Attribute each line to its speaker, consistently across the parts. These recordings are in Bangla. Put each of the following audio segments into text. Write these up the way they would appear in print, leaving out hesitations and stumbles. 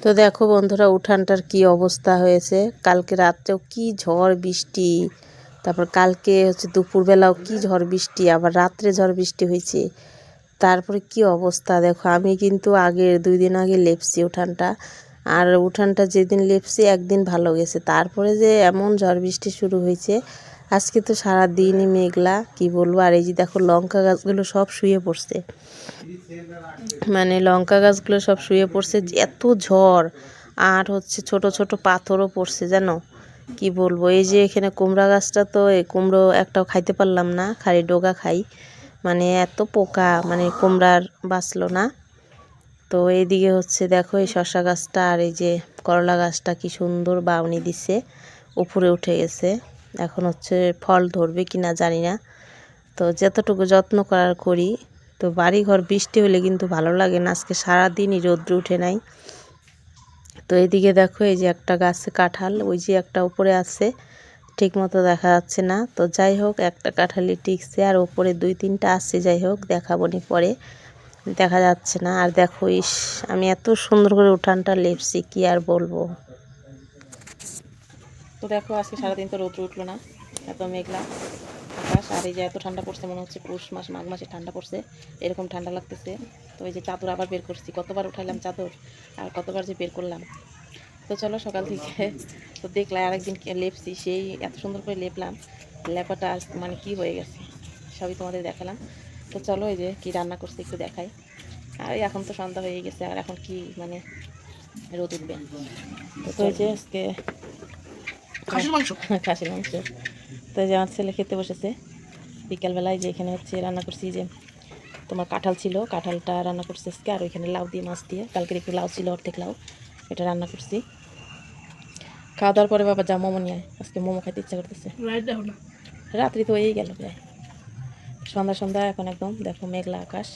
Speaker 1: তো দেখো বন্ধুরা, উঠানটার কি অবস্থা হয়েছে। কালকে রাত্রেও কি ঝড় বৃষ্টি, তারপর কালকে হচ্ছে দুপুরবেলাও কি ঝড় বৃষ্টি, আবার রাত্রে ঝড় বৃষ্টি হয়েছে। তারপরে কি অবস্থা দেখো। আমি কিন্তু আগে 2 দিন আগে লেপছি উঠানটা, আর উঠানটা যেদিন লেপছি একদিন ভালো গেছে, তারপরে যে এমন ঝড় বৃষ্টি শুরু হয়েছে। আজকে তো সারা দিনই মেঘলা, কি বলবো। আর এই যে দেখো লঙ্কা গাছগুলো সব শুয়ে পড়ছে, মানে লঙ্কা গাছগুলো সব শুয়ে পড়ছে, এত ঝড়। আর হচ্ছে ছোট ছোট পাথরও পড়ছে জানো, কি বলবো। এই যে এখানে কুমড়া গাছটা, তো এই কুমড়ো একটাও খাইতে পারলাম না, খালি ডোগা খাই, মানে এত পোকা, মানে কুমড়ার বাঁচলো না। তো এইদিকে হচ্ছে দেখো এই শসা গাছটা আর এই যে করলা গাছটা কি সুন্দর বাউনি দিছে, উপরে উঠে গেছে। এখন হচ্ছে ফল ধরবে কিনা জানি না। তো যতটুকু যত্ন করার করি। তো বাড়িঘর বৃষ্টি হলে কিন্তু ভালো লাগে না, আজকে সারাদিনই রৌদ্র উঠে নাই। তো এইদিকে দেখো এই যে একটা গাছে কাঁঠাল, ওই যে একটা উপরে আছে, ঠিক মতো দেখা যাচ্ছে না। তো যাই হোক, একটা কাঁঠালই টিকছে, আর উপরে 2-3টা আছে, যাই হোক দেখাবো নি পরে, দেখা যাচ্ছে না। আর দেখো ইস, আমি এত সুন্দর করে উঠানটা লেপছি, কি আর বলবো।
Speaker 2: তো দেখো আজকে সারাদিন তো রৌদ্র উঠলো না, এত মেঘলা আকাশ। আর এই যে এত ঠান্ডা পড়ছে, মনে হচ্ছে পৌষ মাস মাঘ মাসে ঠান্ডা পড়ছে, এরকম ঠান্ডা লাগতেছে। তো এই যে চাদর আবার বের করছি, কতবার উঠাইলাম চাদর আর কতবার যে বের করলাম। তো চলো সকাল থেকে তো দেখলাম আরেকদিন লেপছি, সেই এত সুন্দর করে লেপলাম, লেপাটা মানে কি হয়ে গেছে সবই তোমাদের দেখালাম। তো চলো এই যে কি রান্না করছি একটু দেখাই। আর এখন তো সন্ধ্যা হয়ে গেছে, আর এখন কি মানে রোদ উঠবে। তো এই যে আজকে খাসির মাংস তো এই যে আমার ছেলে খেতে বসেছে বিকালবেলায়। যে এখানে হচ্ছে রান্না করছি, যে তোমার কাঁঠাল ছিল, কাঁঠালটা রান্না করছি আজকে। আর ওইখানে লাউ দিয়ে, মাছ দিয়ে, কালকের একটু লাউ ছিল, অর্ধেক লাউ, এটা রান্না করছি। খাওয়া দাওয়ার পরে বাবা যা মোমো নিয়ে আয়, আজকে মোমো খাইতে ইচ্ছা করতেছে। রাত্রি তো হয়েই গেল প্রায়, সন্ধ্যা সন্ধ্যা এখন একদম দেখো মেঘলা আকাশ,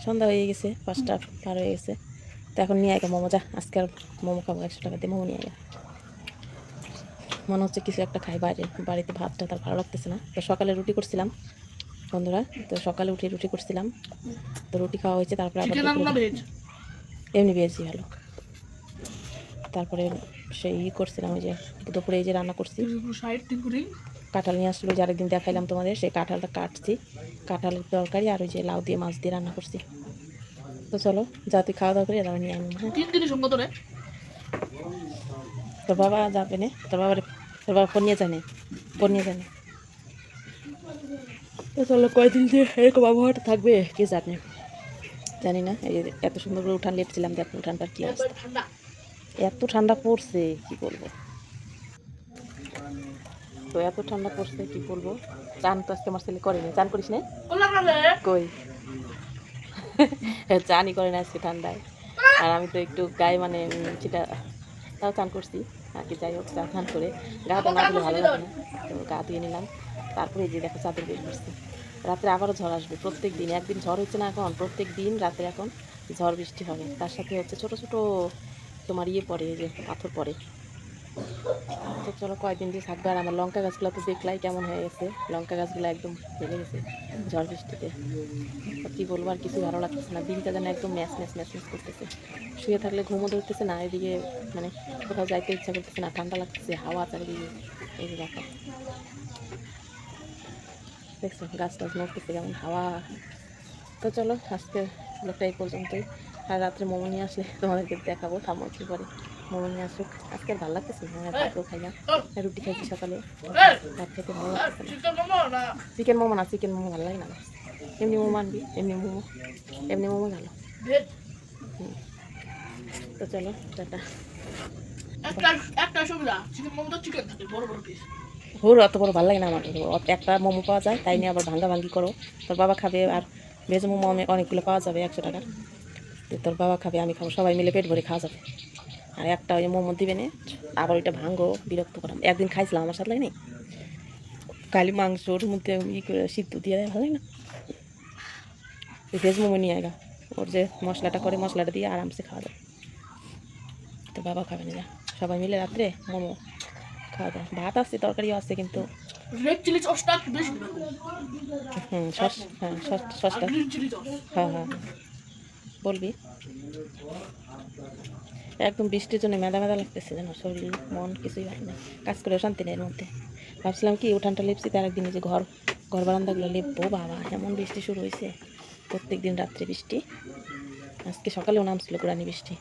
Speaker 2: সন্ধ্যা হয়ে গেছে, 5টা পার হয়ে গেছে। তো এখন নিয়ে আয় মোমো, যা আজকে আর মোমো খাবো, 100 টাকা দিয়ে মোমো নিয়ে আয়। মনে হচ্ছে কিছু একটা খাই বাইরে, বাড়িতে ভাতটা তার ভালো লাগতেছে না। তো সকালে রুটি করছিলাম বন্ধুরা, তো সকালে উঠে রুটি করছিলাম, তো রুটি খাওয়া হয়েছে। তারপরে আবার এমনি ভেজই ভালো। তারপরে সেই করছিলাম, ওই যে দুপুরে এই যে রান্না করছি, কাঁঠাল নিয়ে আসলো, যে আরেকদিন দেখাইলাম তোমাদের, সেই কাঁঠালটা কাটছি, কাঁঠালের তরকারি আর ওই যে লাউ দিয়ে মাছ দিয়ে রান্না করছি। তো চলো যাতে খাওয়া দাওয়া করি, আর নিয়ে আনবো। হ্যাঁ, 3 দিনই সঙ্গ তোরে, তোর বাবা যাবে না, তোর বাবা ফোন নিয়ে জানে, ফোন নিয়ে জানে। তো চলো কয়দিন যে এরকম আবহাওয়াটা থাকবে কে জানে, জানি না। এই যে এত সুন্দর করে উঠান লেপছিলাম, দেখো উঠানটার কি অবস্থা, এত ঠান্ডা পড়ছে কি বলবো। তো এত ঠান্ডা পড়ছে কি বলবো। চান তো আজকে আমার ছেলে করেনি, চান করিস না কই? চানই করে না আজকে ঠান্ডায়। আর আমি তো একটু গায়ে মানে সেটা, তাও চান করছি আর কি। যাই হোক, চান করে গাটা না ধুলে ভালো লাগে না, তো গা ধুয়ে নিলাম। তারপরে এই যে দেখো চাদর বের করছি। রাত্রে আবারও ঝড় আসবে, প্রত্যেক দিন। একদিন ঝড় হচ্ছে না, এখন প্রত্যেক দিন রাত্রে এখন ঝড় বৃষ্টি হবে। তার সাথে হচ্ছে ছোট ছোট তোমার ইয়ে পড়ে, যে পাথর পড়ে। তো চলো কয়েকদিন দিয়ে থাকবে। আর আমার লঙ্কা গাছগুলো তো দেখলাই কেমন হয়ে গেছে, লঙ্কা গাছগুলো একদম ভেঙে গেছে ঝড় বৃষ্টিতে। কী বলবো, আর কিছু ভালো লাগতেছে না, দিনটা যেন একদম ম্যাচ ম্যাচ ম্যাচ ম্যাচ করতেছে। শুয়ে থাকলে ঘুমও ধরতেছে না, এদিকে মানে কোথাও যাইতে ইচ্ছা করতেছে না, ঠান্ডা লাগতেছে, হাওয়া চারিদিকে। এই যে দেখো, দেখছো গাছ টাছ নড়তেছে কেমন হাওয়া। তো চলো আজকে ব্লগটা এই পর্যন্তই। আর রাত্রে মোমো নিয়ে আসলে তোমাদেরকে দেখাবো, থামো একটু পরে মোমো নিয়ে আসুক। আজকে আর ভালো লাগতেছে না, ভাতও খাই না, রুটি খাইছি সকালে, ভাত খেতে ভালো লাগতেছে না। চিকেন মোমো না, চিকেন মোমো ভালো লাগে না, এমনি মোমো আনবি, এমনি মোমো, এমনি মোমো ভালো। তো চলো টাটা। হুর অত বড় ভালো লাগে না আমার, একটা মোমো পাওয়া যায়, তাই নিয়ে আবার ভাঙ্গা ভাঙ্গি করো। তোর বাবা খাবে, আর ভেজ মোমো অনেকগুলো পাওয়া যাবে 100 টাকার, তোর বাবা খাবে, আমি খাবো, সবাই মিলে পেট ভরে খাওয়া যাবে। আর একটা ওই মোমো দিবে না, আবার ওইটা ভাঙ্গো, বিরক্ত করাম। একদিন খাইছিলাম, আমার সাথে লাগে না, খালি মাংসর মধ্যে ই করে সিদ্ধ দিয়ে দেয়, ভালো লাগে না। ভেজ মোমো নিয়ে আয়গা, ওর যে মশলাটা করে, মশলাটা দিয়ে আরামসে খাওয়া যায়। তো বাবা খাবে না, যা সবাই মিলে রাত্রে মোমো খাওয়া যায়। ভাত আছে, তরকারিও আছে, কিন্তু সস, হ্যাঁ সসটা, হ্যাঁ হ্যাঁ বলবি। একদম বৃষ্টির জন্য মেদা মেদা লাগতেছে যেন, শরীর মন কিছুই ভালো নেই, কাজ করেও শান্তি নেই এর মধ্যে। ভাবছিলাম কি উঠানটা লেপছি, তার একদিন যে ঘর বারান্দাগুলো লেপবো, বাবা এমন বৃষ্টি শুরু হয়েছে, প্রত্যেক দিন রাত্রে বৃষ্টি, আজকে সকালেও নামছিল গুড়ানি বৃষ্টি।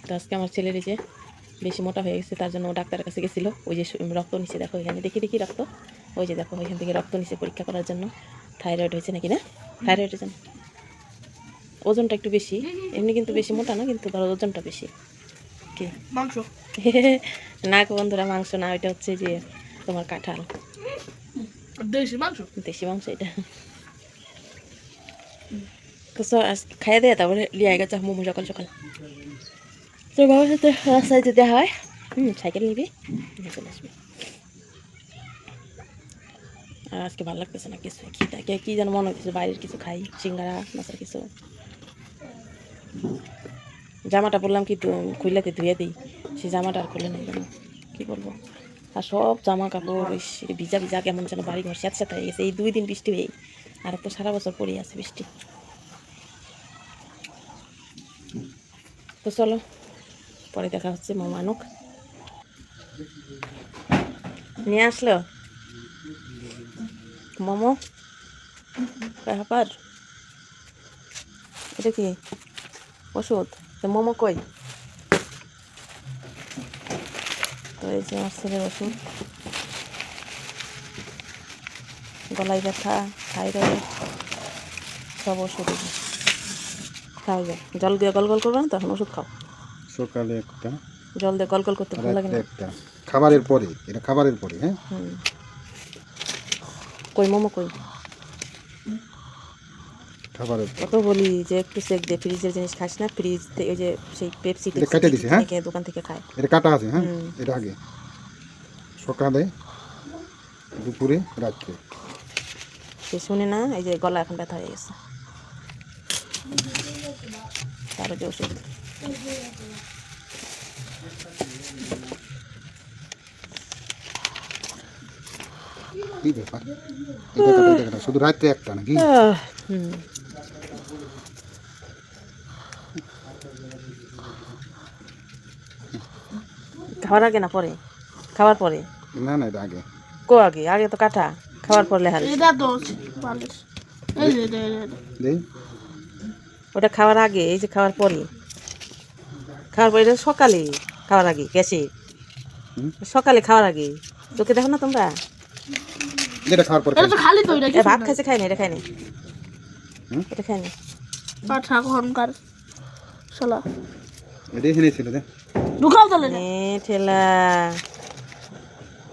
Speaker 2: তো আজকে আমার ছেলের যে বেশি মোটা হয়ে গেছে, তার জন্য ও ডাক্তারের কাছে গেছিলো, ওই যে রক্ত নিচ্ছে, দেখো এখানে দেখি রক্ত, ওই যে দেখো ওইখান থেকে রক্ত নিচ্ছে পরীক্ষা করার জন্য, থাইরয়েড হয়েছে নাকি না, থাইরয়েডের জন্য। ওজনটা একটু বেশি, এমনি কিন্তু বেশি মোটা না, কিন্তু ধরো ওজনটা বেশি। কি
Speaker 3: মাংস
Speaker 2: না গো বন্ধুরা, মাংস না, ওইটা হচ্ছে যে তোমার কাঁঠাল,
Speaker 3: দেশি মাংস।
Speaker 2: দেশি মাংস এটা। তো খাইয়ে দেয়, তারপরে লিয়ে গেছে মোমো সকাল সকাল। তোর বাবার সাথে রাস্তায় যেতে হয়, সাইকেল নিবি, নিয়ে চলে আসবি। আর আজকে ভালো লাগতেছে না কিছু, কি যেন মনে হচ্ছে বাইরের কিছু খাই, সিঙ্গারা মাছের কিছু। জামাটা বললাম কি খুললাতে ধুয়ে দিই, সেই জামাটা আর খুলে নেই কেন, কী বলবো। আর সব জামা কাপড় ভিজা ভিজা কেমন যেন বাড়ি ঘর স্যাঁত স্যাঁত হয়ে গেছে, এই 2 দিন বৃষ্টি হয়েই, আর তো সারা বছর পড়েই আছে বৃষ্টি। তো চলো পরে দেখা হচ্ছে, মোমো আনুক, নিয়ে আসলো মোমো ব্যাপার। এটা কি ওষুধ? তো মোমো কই? তো এই যে আমার ছেলের ওষুধ, গলায় ব্যথা, থাইরয়েড, সব ওষুধ খাওয়া যায়। জল দিয়ে গল গল করবে না, তখন ওষুধ খাও।
Speaker 4: সকালে একটা,
Speaker 2: জল দিয়ে গল গল করতে ভালো লাগে না।
Speaker 4: একটা খাবারের পরে, এটা খাবারের পরে। হ্যাঁ,
Speaker 2: কই মোমো কই?
Speaker 4: খাবারের
Speaker 2: কত বলি যে একটু চেক দে, ফ্রিজের জিনিস খাস না, ফ্রিজ থেকে ওই যে সেই পেপসি
Speaker 4: এটা কেটে দিছে। হ্যাঁ,
Speaker 2: দোকান থেকে খায়,
Speaker 4: এটা কাটা আছে। হ্যাঁ, এটা আগে সকালে, দুপুরে, রাত্রে।
Speaker 2: সে শুনে না, এই যে গলা এখন ব্যথা হয়ে গেছে, তার যে ওষুধ।
Speaker 4: কি ব্যাপার, এটা কাটা, এটা কাটা, শুধু রাত্রে একটা নাকি?
Speaker 2: খাওয়ার আগে না পরে? খাওয়ার পরে।
Speaker 4: না না, এটা আগে।
Speaker 2: কো আগে? আগে তো কাটা, খাওয়ার পর লেহাল।
Speaker 3: এটা তো বালিশ, এই যে এটা
Speaker 4: দেই,
Speaker 2: ওটা খাওয়ার আগে, এই যে খাওয়ার পরে। খাওয়ার পরে, এটা সকালে খাওয়ার আগে গেছে, সকালে খাওয়ার আগে, চোখে দেখো না তোমরা?
Speaker 4: এটা খাওয়ার পরে
Speaker 3: এটা তো খালি তো, এটা
Speaker 2: এ ভাত খাইছে, খাই না, এটা খাই না, এটা খাই না।
Speaker 3: পাঠা ঘনকার শালা
Speaker 4: এটা এখানে ছিল। দে,
Speaker 3: ঢুকাও তাহলে না।
Speaker 2: ঠেলা,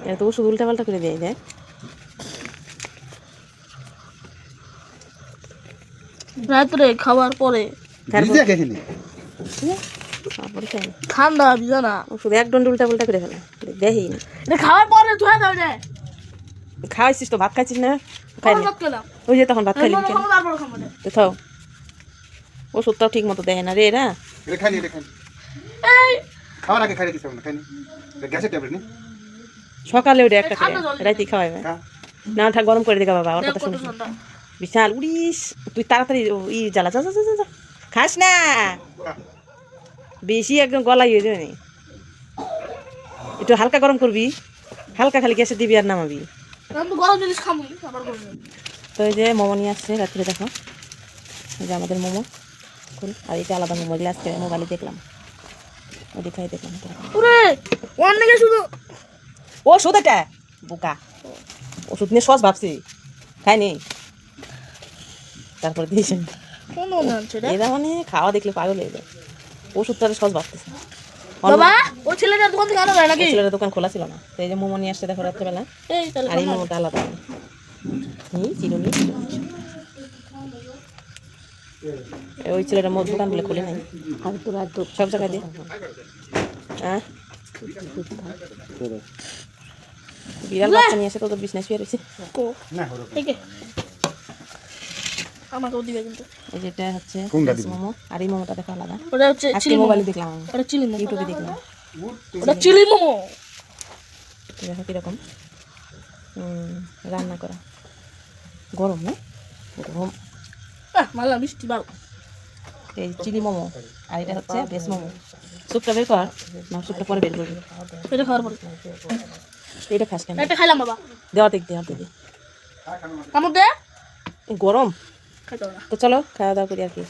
Speaker 2: এটা তো ওষুধ উল্টা পাল্টা করে দেয়, দেখ।
Speaker 3: রাত্রে খাওয়ার পরে
Speaker 4: ভিজে এখানে।
Speaker 2: তারপরে খাই না
Speaker 3: ঠান্ডা ভিজা না,
Speaker 2: ওষুধ, এক দণ্ড উল্টা পাল্টা করে ফেলে, দেখি না।
Speaker 3: এটা খাওয়ার পরে ধুয়ে দাও রে।
Speaker 2: খাওয়াইছিস তো, ভাত খাইছিস না? খাই না,
Speaker 3: ভাত খেলাম,
Speaker 2: ওই যে তখন ভাত খাইলি
Speaker 3: মোমো
Speaker 2: কেন?
Speaker 3: খাবো, তারপর খাবো রে।
Speaker 2: তো খাও, ওষুধটাও ঠিক মতো দেয় না রে এরা।
Speaker 4: এটা খাইনি, এটা খাইনি,
Speaker 3: এই
Speaker 4: খাওয়ার আগে খাইলে দিছে না, খাইনি। এটা গ্যাসের ট্যাবলেট নি?
Speaker 2: সকালে ওটা একটা করে,
Speaker 3: ঠান্ডা জল
Speaker 2: রাইতে খাওয়াবে
Speaker 4: হ্যাঁ,
Speaker 2: না, থাক গরম করে দিগা বাবা, ওর
Speaker 3: দেখ
Speaker 2: কথা
Speaker 3: কত
Speaker 2: শুনিস না।
Speaker 3: ঠান্ডা।
Speaker 2: বিশাল উড়িস, তুই তাড়াতাড়ি জ্বালা, যা যা যা, যা খাস না বেশি, একদম গলা ইয়ে যাবে। একটু হালকা গরম করবি, হালকা খালি গ্যাসে দিবি আর নামাবি।
Speaker 3: আমি তো গরম জিনিস খাবো, আবার গরম।
Speaker 2: তো এই যে মোমো নিয়ে আসছে রাত্রে, দেখো এই যে আমাদের মোমো খুল, আর এটা আলাদা মোমো, এগুলো আজকে মোবাইলে দেখলাম, ওই দেখাই দেখলাম।
Speaker 3: ওরে অনেকে শুধু
Speaker 2: ওষুধ এটা বোকা, ওষুধ নিয়ে সস ভাবছি, খাইনি, তারপরে দিয়েছেন।
Speaker 3: কোন মনে হচ্ছে রে
Speaker 2: এরা মানে খাওয়া দেখলে পাগল হয়ে যায়, ওষুধ তারা সস ভাবতেছে।
Speaker 3: বাবা, ও ছেলেটার দোকান থেকে আনা যায় নাকি?
Speaker 2: ছেলের দোকান খোলা ছিল না, তো এই যে মোমো নিয়ে আসছে দেখো রাত্রেবেলা,
Speaker 3: এই তাহলে
Speaker 2: আর এই মোমোটা আলাদা চিরুনি। ওই ছেলেটা মোট দোকান বলে খুলে নাই, আর পুরো সব জায়গায় দিয়ে। হ্যাঁ, বিড়াল বাচ্চা নিয়ে এসে তো বিজনেস শুয়ে রয়েছে।
Speaker 3: কো
Speaker 4: না হলো।
Speaker 3: ঠিক আছে, আমাকেও দিবে কিন্তু।
Speaker 2: এই যেটা হচ্ছে
Speaker 4: কোনটা দিবি?
Speaker 2: মোমো, আর এই মোমোটা দেখো আলাদা,
Speaker 3: ওটা হচ্ছে
Speaker 2: আজকে
Speaker 3: চিলি মোমো,
Speaker 2: মোবাইলে দেখলাম, আমি
Speaker 3: ওটা চিলি মোমো,
Speaker 2: ইউটিউবে দেখলাম।
Speaker 3: ওটা চিলি মোমো।
Speaker 2: দেখো কীরকম রান্না করা, গরম না গরম,
Speaker 3: মালা মিষ্টি ভালো।
Speaker 2: এই চিলি মোমো, আর এটা হচ্ছে ভেজ মোমো। স্যুপটা বের কর, না স্যুপটা পরে বের করবি।
Speaker 3: এটা খাওয়ার পরে
Speaker 2: এটা খাস কেন?
Speaker 3: একটা খাইলাম বাবা।
Speaker 2: দেওয়া দিক দেওয়া দিদি,
Speaker 3: কামড় দে।
Speaker 2: গরম।
Speaker 3: খাইতে হবে না।
Speaker 2: তো চলো খাওয়া দাওয়া করি আর কি।